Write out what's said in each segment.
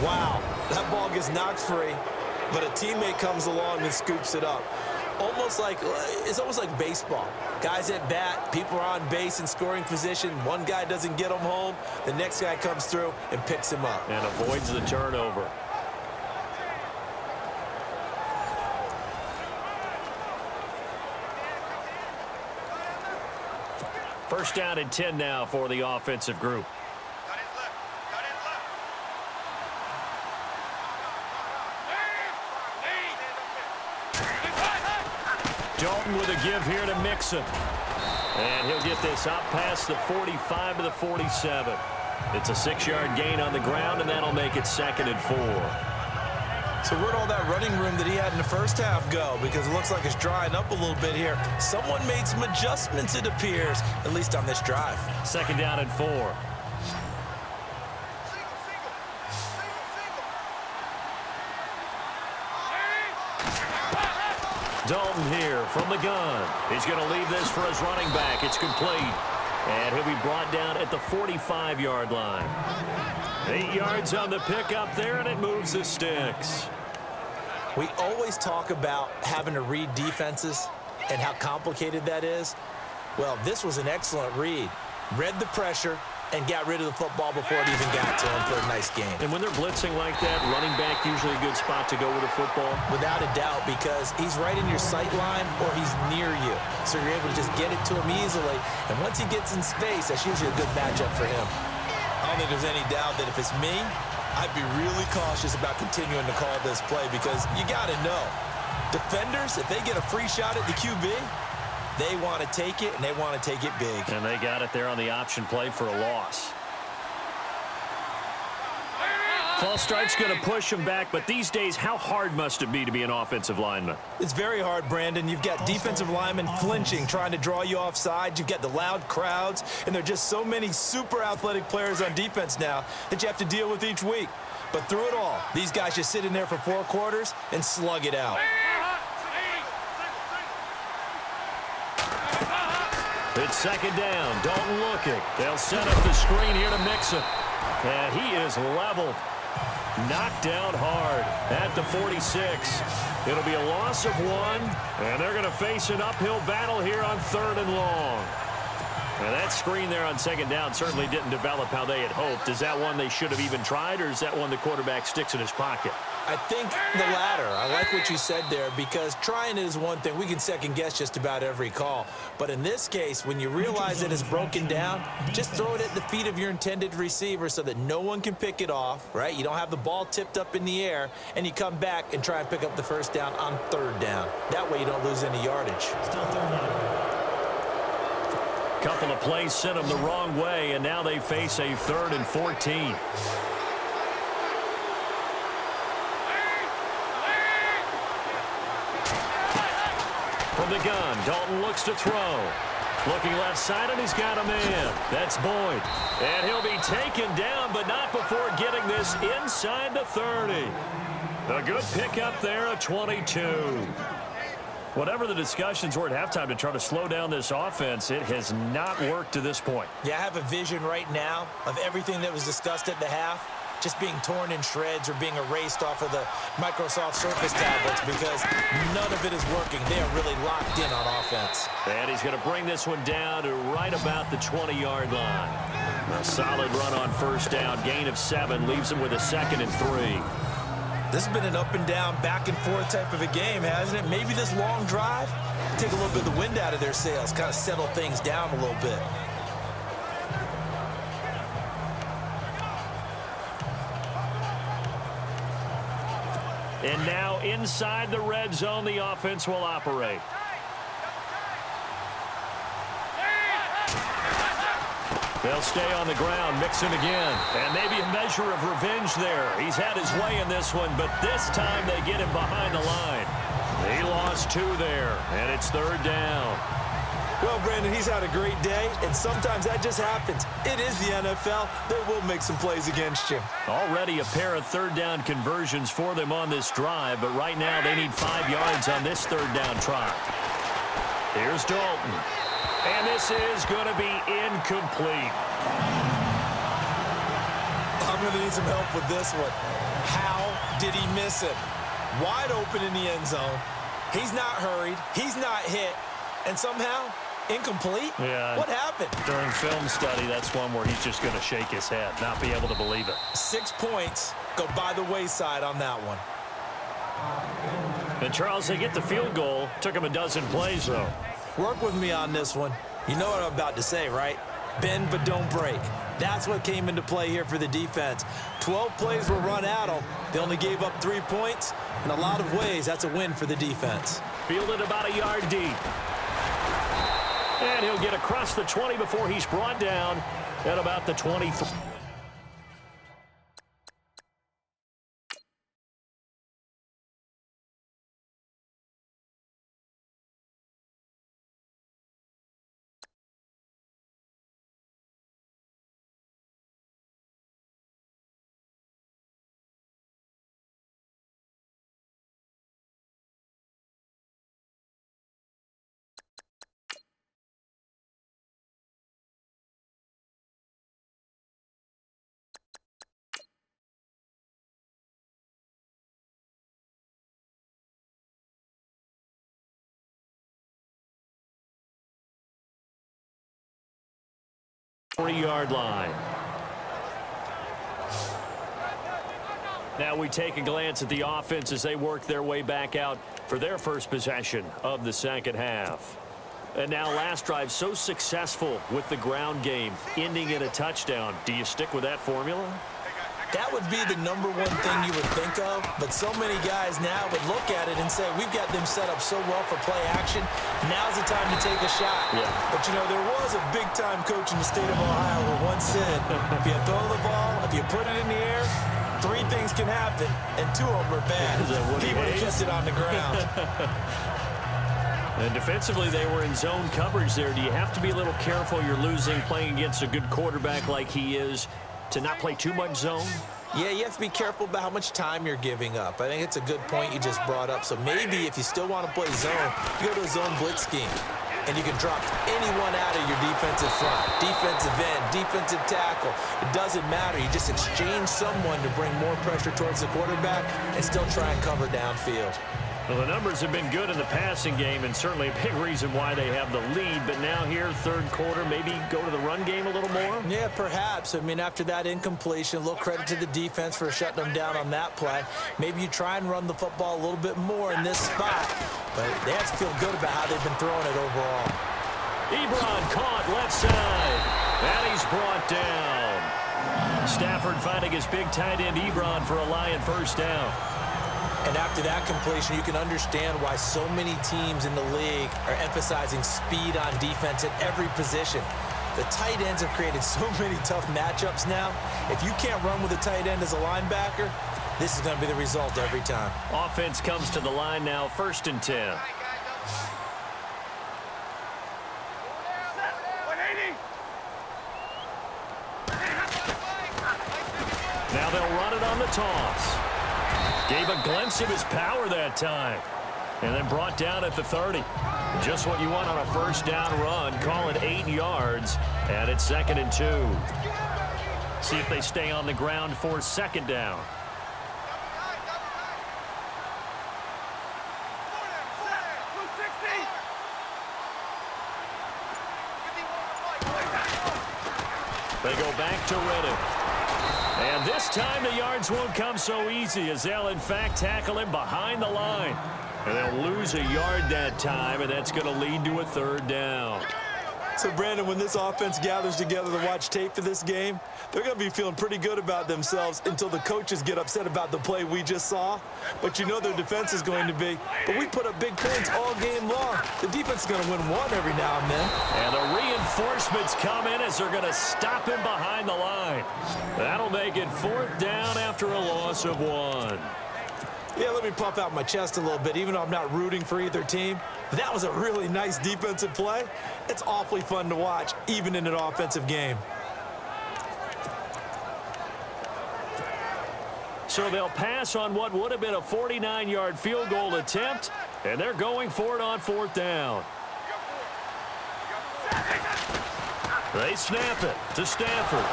Wow, that ball gets knocked free, but a teammate comes along and scoops it up. It's almost like baseball. Guys at bat, people are on base in scoring position. One guy doesn't get him home. The next guy comes through and picks him up. And avoids the turnover. First down and 10 now for the offensive group. Dalton with a give here to Mixon. And he'll get this out past the 45 to the 47. It's a 6-yard gain on the ground, and that'll make it 2nd and 4. So where'd all that running room that he had in the first half go? Because it looks like it's drying up a little bit here. Someone made some adjustments, it appears, at least on this drive. 2nd down and 4. Dalton here from the gun. He's going to leave this for his running back. It's complete. And he'll be brought down at the 45-yard line. 8 yards on the pickup there, and it moves the sticks. We always talk about having to read defenses and how complicated that is. Well, this was an excellent read. Read the pressure and got rid of the football before it even got to him for a nice game. And when they're blitzing like that, running back usually a good spot to go with a football? Without a doubt, because he's right in your sight line or he's near you. So you're able to just get it to him easily. And once he gets in space, that's usually a good matchup for him. I don't think there's any doubt that if it's me, I'd be really cautious about continuing to call this play because you got to know. Defenders, if they get a free shot at the QB, they want to take it, and they want to take it big. And they got it there on the option play for a loss. False start's going to push him back, but these days, how hard must it be to be an offensive lineman? It's very hard, Brandon. You've got defensive linemen flinching, trying to draw you offside. You've got the loud crowds, and there are just so many super athletic players on defense now that you have to deal with each week. But through it all, these guys just sit in there for 4 quarters and slug it out. It's 2nd down. Dalton looking. They'll set up the screen here to Mixon. And he is leveled. Knocked down hard at the 46. It'll be a loss of 1, and they're going to face an uphill battle here on 3rd and long. Now that screen there on 2nd down certainly didn't develop how they had hoped. Is that one they should have even tried, or is that one the quarterback sticks in his pocket? I think the latter. I like what you said there because trying it is one thing. We can second guess just about every call. But in this case, when you realize that it's broken down, just throw it at the feet of your intended receiver so that no one can pick it off, right? You don't have the ball tipped up in the air, and you come back and try and pick up the 1st down on 3rd down. That way you don't lose any yardage. Still 3rd down. Couple of plays sent them the wrong way, and now they face a 3rd and 14. From the gun, Dalton looks to throw. Looking left side, and he's got a man. That's Boyd. And he'll be taken down, but not before getting this inside the 30. A good pickup there, a 22. Whatever the discussions were at halftime to try to slow down this offense, it has not worked to this point. Yeah, I have a vision right now of everything that was discussed at the half just being torn in shreds or being erased off of the Microsoft Surface tablets because none of it is working. They are really locked in on offense. And he's going to bring this one down to right about the 20-yard line. A solid run on 1st down. Gain of 7 leaves him with a 2nd and 3. This has been an up and down, back and forth type of a game, hasn't it? Maybe this long drive, take a little bit of the wind out of their sails, kind of settle things down a little bit. And now inside the red zone, the offense will operate. They'll stay on the ground, Mixon again. And maybe a measure of revenge there. He's had his way in this one, but this time they get him behind the line. He lost 2 there, and it's 3rd down. Well, Brandon, he's had a great day, and sometimes that just happens. It is the NFL. They will make some plays against you. Already a pair of 3rd down conversions for them on this drive, but right now they need 5 yards on this 3rd down try. Here's Dalton. And this is going to be incomplete. I'm going to need some help with this one. How did he miss him? Wide open in the end zone. He's not hurried. He's not hit. And somehow, incomplete? Yeah. What happened? During film study, that's one where he's just going to shake his head, not be able to believe it. 6 points go by the wayside on that one. And, Charles, they get the field goal. Took him a dozen plays, though. Work with me on this one. You know what I'm about to say, right? Bend but don't break. That's what came into play here for the defense. 12 plays were run at them. They only gave up 3 points. In a lot of ways, that's a win for the defense. Fielded about a yard deep. And he'll get across the 20 before he's brought down at about the 23. Yard line. Now we take a glance at the offense as they work their way back out for their first possession of the second half. And now last drive so successful with the ground game, ending in a touchdown. Do you stick with that formula? That would be the number one thing you would think of, but so many guys now would look at it and say, we've got them set up so well for play action, now's the time to take a shot. Yeah. But, you know, there was a big-time coach in the state of Ohio who once said, if you throw the ball, if you put it in the air, 3 things can happen, and 2 of them are bad. He would have kept it on the ground. And defensively, they were in zone coverage there. Do you have to be a little careful? You're losing playing against a good quarterback like he is, to not play too much zone? Yeah, you have to be careful about how much time you're giving up. I think it's a good point you just brought up. So maybe if you still want to play zone, you go to a zone blitz scheme. And you can drop anyone out of your defensive front, defensive end, defensive tackle. It doesn't matter. You just exchange someone to bring more pressure towards the quarterback and still try and cover downfield. Well, the numbers have been good in the passing game, and certainly a big reason why they have the lead. But now here, third quarter, maybe go to the run game a little more? Yeah, perhaps. I mean, after that incompletion, a little credit to the defense for shutting them down on that play. Maybe you try and run the football a little bit more in this spot. But they have to feel good about how they've been throwing it overall. Ebron caught left side, and he's brought down. Stafford finding his big tight end Ebron for a Lion first down. And after that completion, you can understand why so many teams in the league are emphasizing speed on defense at every position. The tight ends have created so many tough matchups now. If you can't run with a tight end as a linebacker, this is going to be the result every time. Offense comes to the line now, 1st and 10. Now they'll run it on the toss. Gave a glimpse of his power that time. And then brought down at the 30. Just what you want on a first down run. Call it 8 yards. And it's 2nd and 2. See if they stay on the ground for 2nd down. They go back to Reddick. And this time the yards won't come so easy as they'll, in fact, tackle him behind the line. And they'll lose a yard that time, and that's going to lead to a 3rd down. So, Brandon, when this offense gathers together to watch tape for this game, they're going to be feeling pretty good about themselves until the coaches get upset about the play we just saw. But you know their defense is going to be. But we put up big points all game long. The defense is going to win one every now and then. And the reinforcements come in as they're going to stop him behind the line. That'll make it 4th down after a loss of 1. Yeah, let me puff out my chest a little bit, even though I'm not rooting for either team. That was a really nice defensive play. It's awfully fun to watch, even in an offensive game. So they'll pass on what would have been a 49-yard field goal attempt, and they're going for it on 4th down. They snap it to Stafford.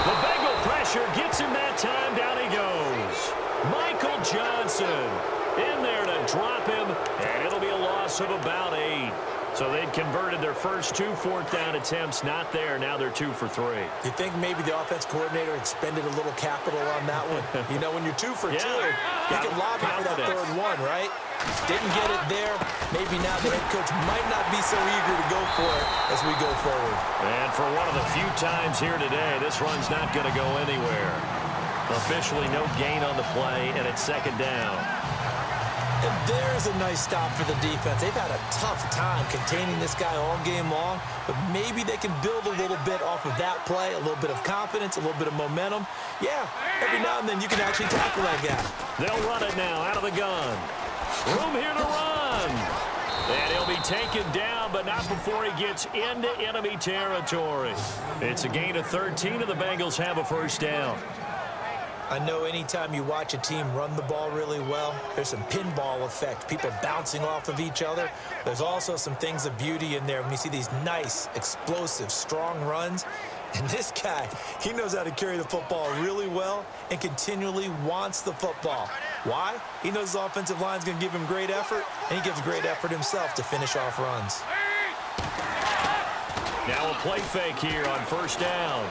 The Bengal pressure gets him that time. Down he goes. Johnson in there to drop him, and it'll be a loss of about 8. So they'd converted their first 2 fourth-down attempts. Not there. Now they're 2 for 3. You think maybe the offense coordinator expended a little capital on that one? You know, when you're 2 for 2, you can lobby for that third one, right? Didn't get it there. Maybe now the head coach might not be so eager to go for it as we go forward. And for one of the few times here today, this run's not going to go anywhere. Officially no gain on the play, and it's 2nd down. And there's a nice stop for the defense. They've had a tough time containing this guy all game long, but maybe they can build a little bit off of that play, a little bit of confidence, a little bit of momentum. Yeah, every now and then you can actually tackle that guy. They'll run it now out of the gun. Room here to run. And he'll be taken down, but not before he gets into enemy territory. It's a gain of 13, and the Bengals have a 1st down. I know anytime you watch a team run the ball really well, there's some pinball effect, people bouncing off of each other. There's also some things of beauty in there when you see these nice, explosive, strong runs. And this guy, he knows how to carry the football really well and continually wants the football. Why? He knows his offensive line's going to give him great effort, and he gives great effort himself to finish off runs. Now a play fake here on 1st down.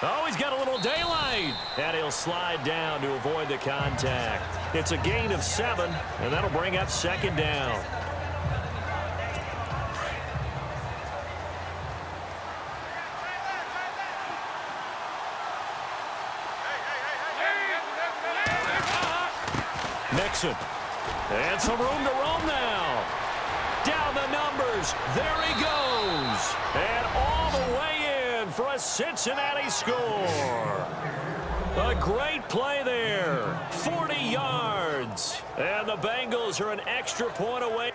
Oh, he's got a little daylight. And he'll slide down to avoid the contact. It's a gain of 7, and that'll bring up 2nd down. Mixon. And some room to roam now. Down the numbers. There he goes. And all the way in for a Cincinnati score. A great play there. 40 yards. And the Bengals are an extra point away.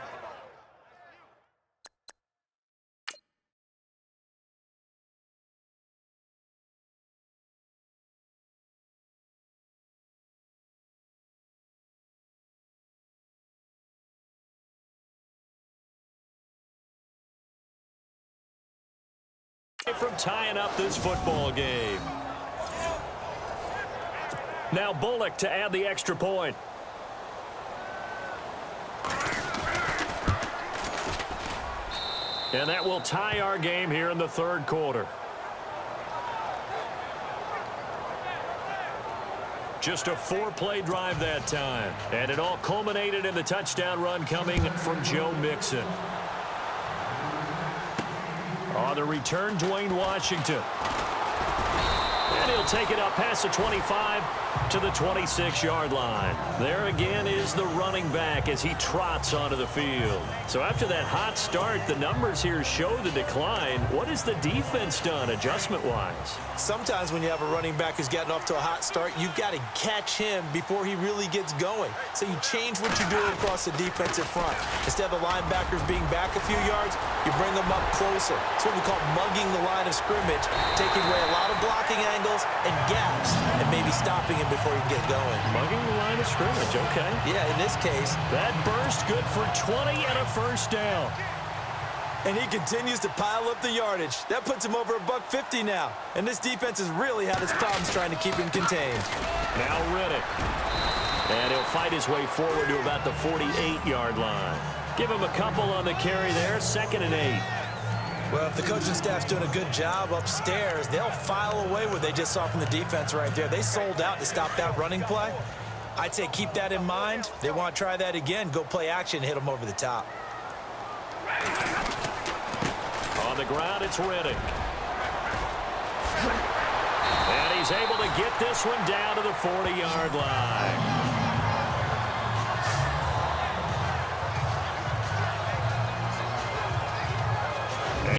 From tying up this football game. Now Bullock to add the extra point. And that will tie our game here in the 3rd quarter. Just a 4-play drive that time. And it all culminated in the touchdown run coming from Joe Mixon. On the return, Dwayne Washington. And he'll take it up past the 25 to the 26-yard line. There again is the running back as he trots onto the field. So after that hot start, the numbers here show the decline. What has the defense done adjustment-wise? Sometimes when you have a running back who's getting off to a hot start, you've got to catch him before he really gets going. So you change what you're doing across the defensive front. Instead of the linebackers being back a few yards, you bring them up closer. It's what we call mugging the line of scrimmage, taking away a lot of blocking angles and gaps, and maybe stopping him before he can get going. Mugging the line of scrimmage, okay. Yeah, in this case. That burst good for 20 and a 1st down. And he continues to pile up the yardage. That puts him over $150 now. And this defense has really had its problems trying to keep him contained. Now Riddick. And he'll fight his way forward to about the 48-yard line. Give him a couple on the carry there, 2nd and 8. Well, if the coaching staff's doing a good job upstairs, they'll file away what they just saw from the defense right there. They sold out to stop that running play. I'd say keep that in mind. They want to try that again. Go play action, hit them over the top. On the ground, it's Riddick. And he's able to get this one down to the 40-yard line.